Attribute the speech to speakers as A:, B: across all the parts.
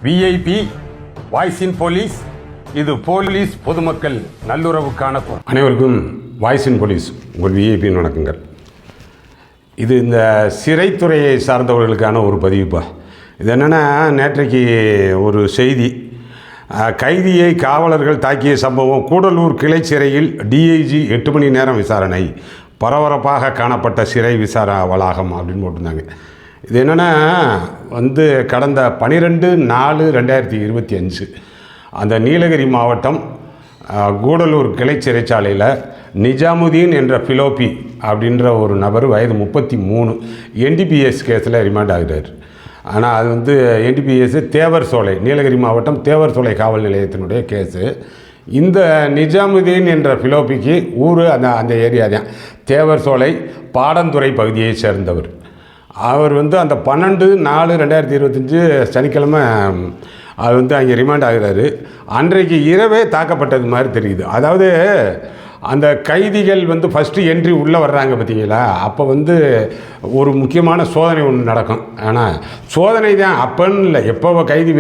A: VIP voice இன் police. இது police பொதுமக்கள் நல்லுறவுக்கான குரல். அனைவருக்கும் வாய்ஸ் இன் போலீஸ் உங்கள் விஐபியின் வணக்கங்கள். இது இந்த சிறைத்துறையை சார்ந்தவர்களுக்கான ஒரு பதிவுப்பா. இது என்னென்னா, நேற்றைக்கு ஒரு செய்தி, கைதியை காவலர்கள் தாக்கிய சம்பவம், கூடலூர் கிளை சிறையில் டிஐஜி 8 மணி நேரம் விசாரணை, பரபரப்பாக காணப்பட்ட சிறை விசாரணை வளாகம் அப்படின்னு போட்டிருந்தாங்க. இது என்னென்னா, கடந்த 12/4/2025 அந்த நீலகிரி மாவட்டம் கூடலூர் கிளை சிறைச்சாலையில் நிஜாமுதீன் என்ற பிலோப்பி அப்படின்ற ஒரு நபர், வயது 33, என்டிபிஎஸ் கேஸில் ரிமாண்ட் ஆகிறார். ஆனால் அது என்டிபிஎஸ் தேவர் சோலை, நீலகிரி மாவட்டம் தேவர் சோலை காவல் நிலையத்தினுடைய கேஸு. இந்த நிஜாமுதீன் என்ற பிலோப்பிக்கு ஊர் அந்த ஏரியா தான், தேவர் சோலை பாடந்துறை பகுதியை சேர்ந்தவர். அவர் அந்த 12/4/2025 சனிக்கிழமை அது அங்கே ரிமாண்ட் ஆகிறாரு. அன்றைக்கு இரவே தாக்கப்பட்டது மாதிரி தெரியுது. அதாவது அந்த கைதிகள் ஃபஸ்ட்டு என்ட்ரி உள்ளே வர்றாங்க பார்த்தீங்களா, அப்போ ஒரு முக்கியமான சோதனை ஒன்று நடக்கும். ஆனால் சோதனை தான் அப்போன்னு இல்லை, எப்போ கைதி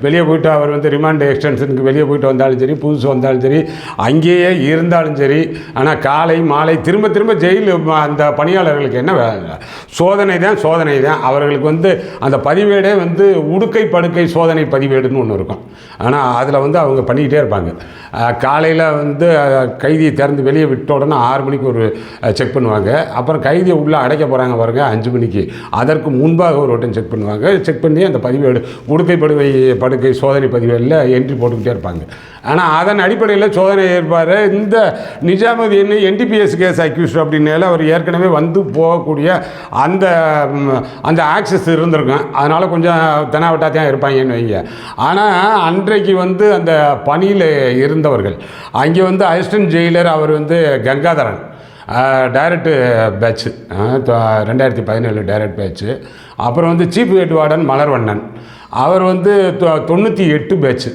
A: வெளியே போய்ட்டு அவர் ரிமாண்ட் எக்ஸ்டென்ஷனுக்கு வெளியே போய்ட்டு வந்தாலும் சரி, புதுசு வந்தாலும் சரி, அங்கேயே இருந்தாலும் சரி. ஆனால் காலை மாலை திரும்ப திரும்ப ஜெயில் அந்த பணியாளர்களுக்கு என்ன வேலை? சோதனை தான், சோதனை தான். அவர்களுக்கு அந்த பதிவேடே உடுக்கை படுக்கை சோதனை பதிவேடுன்னு ஒன்று இருக்கும். ஆனால் அதில் அவங்க பண்ணிக்கிட்டே இருப்பாங்க. காலையில் கைதியை திறந்து வெளியே விட்ட உடனே 6 மணிக்கு ஒரு செக் பண்ணுவாங்க. அப்புறம் கைதியை உள்ளே அடைக்க போகிறாங்க பாருங்க 5 மணிக்கு, அதற்கு முன்பாக ஒரு வட்டம் செக் பண்ணுவாங்க. செக் பண்ணி அந்த பதிவேடு உடுக்கை படுக்கை சோதனை பதிவேடில் என்ட்ரி போட்டுக்கிட்டே இருப்பாங்க. ஆனால் அதன் அடிப்படையில் சோதனை ஏற்பார். இந்த நிஜாமுதீன் என்டிபிஎஸ் கேஸ் அக்யூஸ்ட் அப்படின்னால அவர் ஏற்கனவே போகக்கூடிய அந்த ஆக்சஸ் இருந்திருக்கும். அதனால் கொஞ்சம் தெனாவட்டாக தான் இருப்பாங்கன்னு வைங்க. ஆனால் அன்றைக்கு அந்த பணியில் இருந்தவர்கள், அங்கே அசிஸ்டன்ட் ஜெயிலர் அவர் Gangadharan, direct batch, 2017 direct batch. அப்புறம் சீஃப் ஹெட் வார்டன் மலர்வண்ணன், அவர் 98 பேட்ச்சு.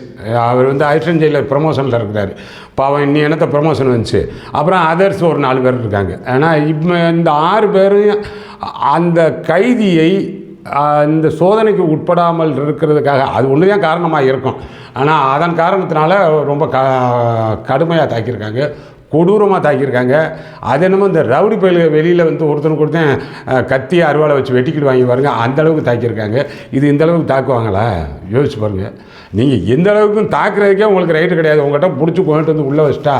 A: அவர் அசிஸ்டன்ட் ஜெயிலர் ப்ரமோஷனில் இருக்கிறார். பாவம், இன்னி என்னத்தை ப்ரமோஷன் வந்துச்சு. அப்புறம் அதர்ஸ் ஒரு 4 பேர் இருக்காங்க. ஆனால் இப்போ இந்த 6 பேரும் அந்த கைதியை இந்த சோதனைக்கு உட்படாமல் இருக்கிறதுக்காக, அது ஒன்று தான் காரணமாக இருக்கும். ஆனால் அதன் காரணத்தினால ரொம்ப கடுமையாக தாக்கியிருக்காங்க, கொடூரமாக தாக்கியிருக்காங்க. அது என்னமோ இந்த ரவுடி பயில வெளியில் ஒருத்தனுக்கு ஒருத்தன் கத்தி அருவாளை வச்சு வெட்டிக்கிட்டு வாங்கி பாருங்கள், அந்தளவுக்கு தாக்கியிருக்காங்க. இது இந்தளவுக்கு தாக்குவாங்களா? யோசிச்சு பாருங்கள். நீங்கள் எந்த அளவுக்கு தாக்குறதுக்கே உங்களுக்கு ரைட்டு கிடையாது. உங்கள்கிட்ட பிடிச்சி கொண்டு உள்ளே வச்சுட்டா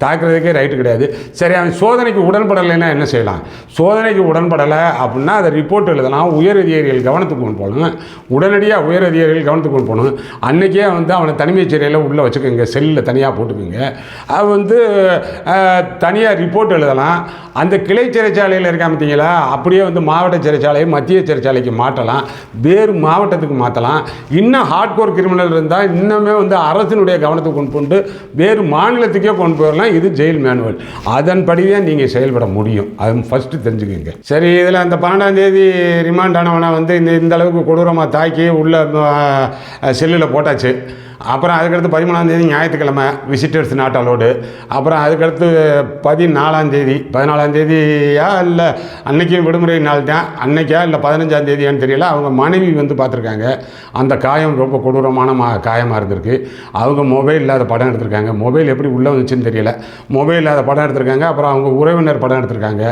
A: தாக்குறதுக்கே ரைட்டு கிடையாது. சரி, அவன் சோதனைக்கு உடன்படலைன்னா என்ன செய்யலாம்? சோதனைக்கு உடன்படலை அப்படின்னா அதை ரிப்போர்ட் எழுதலாம், உயர் அதிகாரிகள் கவனத்துக்கு கொண்டு போகணும். உடனடியாக உயர் அதிகாரிகள் கவனத்துக்கு கொண்டு போகணும். அன்றைக்கே அவனை தனிமைச் சிறையில் உள்ளே வச்சுக்கோங்க, செல்லில் தனியாக போட்டுக்கோங்க. அது தனியாக ரிப்போர்ட் எழுதலாம். அந்த கிளை சிறைச்சாலையில் இருக்கா பார்த்தீங்களா, அப்படியே மாவட்ட சிறைச்சாலையை மத்திய சிறைச்சாலைக்கு மாற்றலாம், வேறு மாவட்டத்துக்கு மாற்றலாம். இன்னும் ஹார்ட்கோர் கிரிமினல் இருந்தால் இன்னுமே அரசினுடைய கவனத்துக்கு கொண்டு போட்டு வேறு மாநிலத்துக்கே கொண்டு போயிடலாம். இது ஜெயில் மேனுவல், அதன்படி தான் நீங்கள் செயல்பட முடியும். அது ஃபஸ்ட்டு தெரிஞ்சுக்கோங்க. சரி, இதில் அந்த 12ஆம் தேதி ரிமாண்ட் ஆனவனை இந்த அளவுக்கு கொடூரமாக தாக்கி உள்ள செல்லில் போட்டாச்சு. அப்புறம் அதுக்கடுத்து 13ஆம் தேதி ஞாயிற்றுக்கிழமை விசிட்டர்ஸ் நாட் அலோடு. அப்புறம் அதுக்கடுத்து 14ஆம் தேதியா இல்லை அன்றைக்கும் விடுமுறை நாள் தான், அன்றைக்கா இல்லை 15ஆம் தேதியான்னு தெரியல. அவங்க மனைவி பார்த்துருக்காங்க. அந்த காயம் ரொம்ப கொடூரமான காயமாக இருந்திருக்கு. அவங்க மொபைல் இல்லாத படம் எடுத்திருக்காங்க. மொபைல் எப்படி உள்ளே வந்துச்சுன்னு தெரியல, மொபைல் இல்லாத படம் எடுத்திருக்காங்க. அப்புறம் அவங்க உறவினர் படம் எடுத்திருக்காங்க.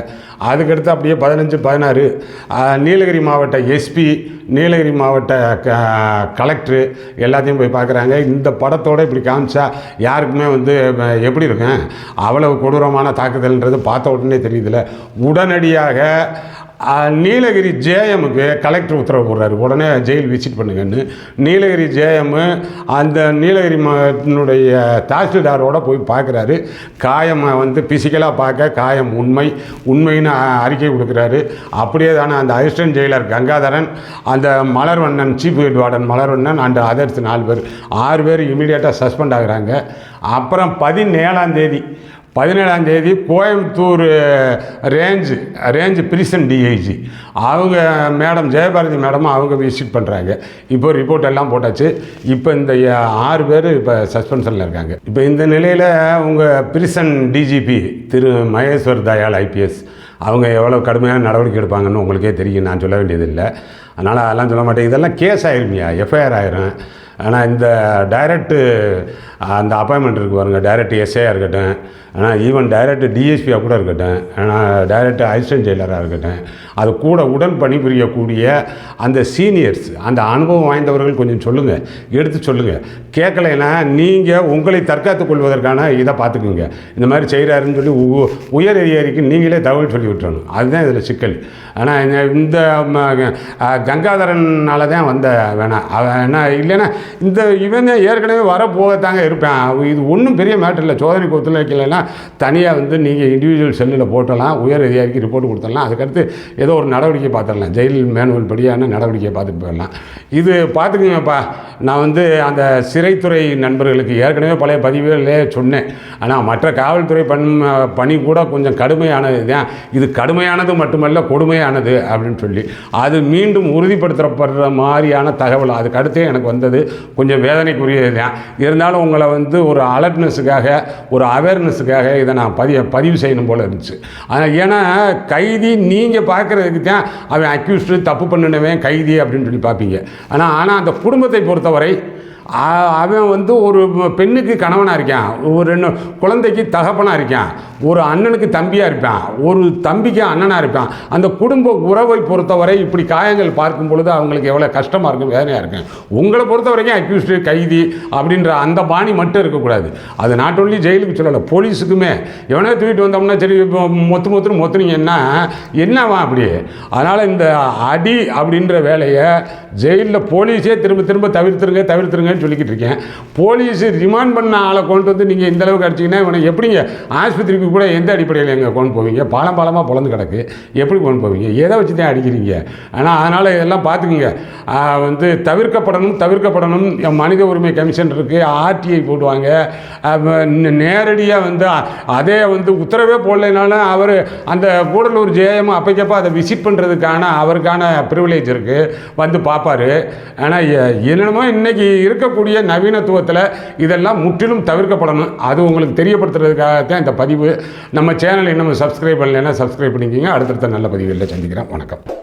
A: அதுக்கடுத்து அப்படியே 15, 16 நீலகிரி மாவட்ட எஸ்பி, நீலகிரி மாவட்ட கலெக்டரு எல்லாத்தையும் போய் பார்க்குறாங்க. இந்த படத்தோடு இப்படி காமிச்சா யாருக்குமே எப்படி இருக்கும்? அவ்வளவு கொடூரமான தாக்குதல்ன்றது பார்த்த உடனே தெரியுதுல்ல. உடனடியாக நீலகிரி ஜேஎம்முக்கு கலெக்டர் உத்தரவு போடுறாரு, உடனே ஜெயில் விசிட் பண்ணுங்கன்னு. நீலகிரி ஜேஎம்மு அந்த நீலகிரி தாசில்தாரோடு போய் பார்க்குறாரு. காயம் பிசிக்கலாக பார்க்க காயம் உண்மைன்னு அறிக்கை கொடுக்குறாரு. அப்படியே தானே அந்த அசிஸ்டன்ட் ஜெயிலர் கங்காதரன், அந்த Malarvannan, chief head warden Malarvannan and others 4 பேர், 6 பேர் இமீடியட்டாக சஸ்பெண்ட் ஆகுறாங்க. அப்புறம் 17ஆம் தேதி கோயம்புத்தூர் ரேஞ்சு பிரிசன் டிஐஜி அவங்க மேடம் ஜெயபாரதி மேடம் அவங்க விசிட் பண்ணுறாங்க. இப்போ ரிப்போர்ட் எல்லாம் போட்டாச்சு. இப்போ இந்த 6 பேர் இப்போ சஸ்பென்ஷனில் இருக்காங்க. இப்போ இந்த நிலையில் உங்கள் பிரிசன் டிஜிபி திரு மகேஸ்வர் தயாள் ஐபிஎஸ் அவங்க எவ்வளோ கடுமையான நடவடிக்கை எடுப்பாங்கன்னு உங்களுக்கே தெரியும், நான் சொல்ல வேண்டியதில்லை. அதனால் அதெல்லாம் சொல்ல மாட்டேன். இதெல்லாம் கேஸ் ஆயிருமியா, எஃப்ஐஆர் ஆயிரும். ஆனால் இந்த டைரக்டு அந்த அப்பாயின்மெண்ட் இருக்குது பாருங்க, டைரக்ட் எஸ்ஐயாக இருக்கட்டும், ஆனால் ஈவன் டைரக்ட் டிஎஸ்பியாக கூட இருக்கட்டும், ஆனால் டைரக்ட் அசிஸ்டன்ட் ஜெயிலராக இருக்கட்டும், அது கூட உடன் பணிபுரியக்கூடிய அந்த சீனியர்ஸ், அந்த அனுபவம் வாய்ந்தவர்கள் கொஞ்சம் சொல்லுங்கள், எடுத்து சொல்லுங்கள். கேட்கலைன்னா நீங்கள் உங்களை தற்காத்துக் கொள்வதற்கான இதை பார்த்துக்குங்க. இந்த மாதிரி செய்கிறாருன்னு சொல்லி உயர் அதிகாரிக்கு நீங்களே தகவல் சொல்லி விட்டுறணும். அதுதான் இதில் சிக்கல். ஆனால் இந்த கங்காதரனால் தான் வந்த வேணாம் என்ன இல்லைன்னா இந்த இவன் ஏற்கனவே வரப்போகத்தாங்க இருப்பேன். இது ஒன்றும் பெரிய மேட்டர் இல்லை. சோதனைக்கு ஒத்துழைக்கலைன்னா தனியாக வந்து நீங்கள் இண்டிவிஜுவல் செல்லில் போட்டலாம், உயர் அதிகாரிக்கு ரிப்போர்ட் கொடுத்துடலாம், அதுக்கடுத்து ஏதோ ஒரு நடவடிக்கை பார்த்துடலாம், ஜெயில் மேனுவல் படியான நடவடிக்கையை பார்த்துட்டு போயிடலாம். இது பார்த்துக்குங்கப்பா, நான் வந்து அந்த சிறைத்துறை நண்பர்களுக்கு ஏற்கனவே பழைய பதிவுகளே சொன்னேன். ஆனால் மற்ற காவல்துறை பணி கூட கொஞ்சம் கடுமையானது தான். இது கடுமையானது மட்டுமல்ல, கொடுமையானது அப்படின்னு சொல்லி அது மீண்டும் உறுதிப்படுத்தப்படுற மாதிரியான தகவல் அதுக்கு அடுத்தே எனக்கு வந்தது. கொஞ்சம் வேதனைக்குரியது தான். இருந்தாலும் உங்களை வந்து ஒரு அலர்ட்னஸுக்காக, ஒரு அவேர்னஸுக்காக இதை நான் பதிவு செய்யணும் போல் இருந்துச்சு. ஏன்னா கைதி நீங்கள் பார்க்குறதுக்கு தான் அவன் அக்யூஸ்டு, தப்பு பண்ணினவன் கைதி அப்படின்னு சொல்லி பார்ப்பீங்க. ஆனால் அந்த குடும்பத்தை பொறுத்தவரை அவன் வந்து ஒரு பெண்ணுக்கு கணவனாக இருக்கான், ஒரு 2 குழந்தைக்கு தகப்பனாக இருக்கான், ஒரு அண்ணனுக்கு தம்பியாக இருப்பான், ஒரு தம்பிக்கு அண்ணனாக இருப்பான். அந்த குடும்ப உறவை பொறுத்தவரை இப்படி காயங்கள் பார்க்கும் பொழுது அவங்களுக்கு எவ்வளோ கஷ்டமாக இருக்கும், வேதனையாக இருக்கும். உங்களை பொறுத்த வரைக்கும் அக்யூஸ்டு, கைதி அப்படின்ற அந்த பாணி மட்டும் இருக்கக்கூடாது. அது நாட் ஒன்லி ஜெயிலுக்கு சொல்லலை, போலீஸுக்குமே. எவனே தூக்கிட்டு வந்தோம்னா சரி மொத்துனீங்கன்னா என்னவா அப்படி. அதனால் இந்த அடி அப்படின்ற வேலையை ஜெயிலில் போலீஸே திரும்ப தவிர்த்துருங்கன்னு சொல்லிக்கிட்டு இருக்கேன். போலீஸ் ரிமாண்ட் பண்ண ஆளை கொண்டு வந்து நீங்கள் இந்த அளவுக்கு அடிச்சிங்கன்னா இவனை எப்படிங்க ஆஸ்பத்திரிக்கு கூட எந்த அடிப்படையில் எங்கே கொண்டு போவீங்க? பாலமாக பொழந்து கிடக்கு, எப்படி கொண்டு போவீங்க? எதை வச்சு தான் அடிக்கிறீங்க? ஆனால் அதனால் இதெல்லாம் பார்த்துக்குங்க. வந்து தவிர்க்கப்படணும். மனித உரிமை கமிஷன் இருக்குது, ஆர்டிஐ போடுவாங்க. நேரடியாக வந்து அதே வந்து உத்தரவே போடலைனாலும் அவர் அந்த கூடலூர் ஜேஎம் அப்பைக்கப்போ அதை விசிட் பண்ணுறதுக்கான அவருக்கான ப்ரிவிலேஜ் இருக்குது, வந்து பார்ப்பார். ஆனால் என்னென்னமோ இன்றைக்கி இருக்கக்கூடிய நவீனத்துவத்தில் இதெல்லாம் முற்றிலும் தவிர்க்கப்படணும். அது உங்களுக்கு தெரியப்படுத்துறதுக்காகத்தான் இந்த பதிவு. நம்ம சேனல் இன்னும் சப்ஸ்கிரைப் பண்ணலைன்னா சப்ஸ்கிரைப் பண்ணிக்கிங்க. அடுத்தடுத்த நல்ல பதிவுகளில் சந்திக்கிறேன். வணக்கம்.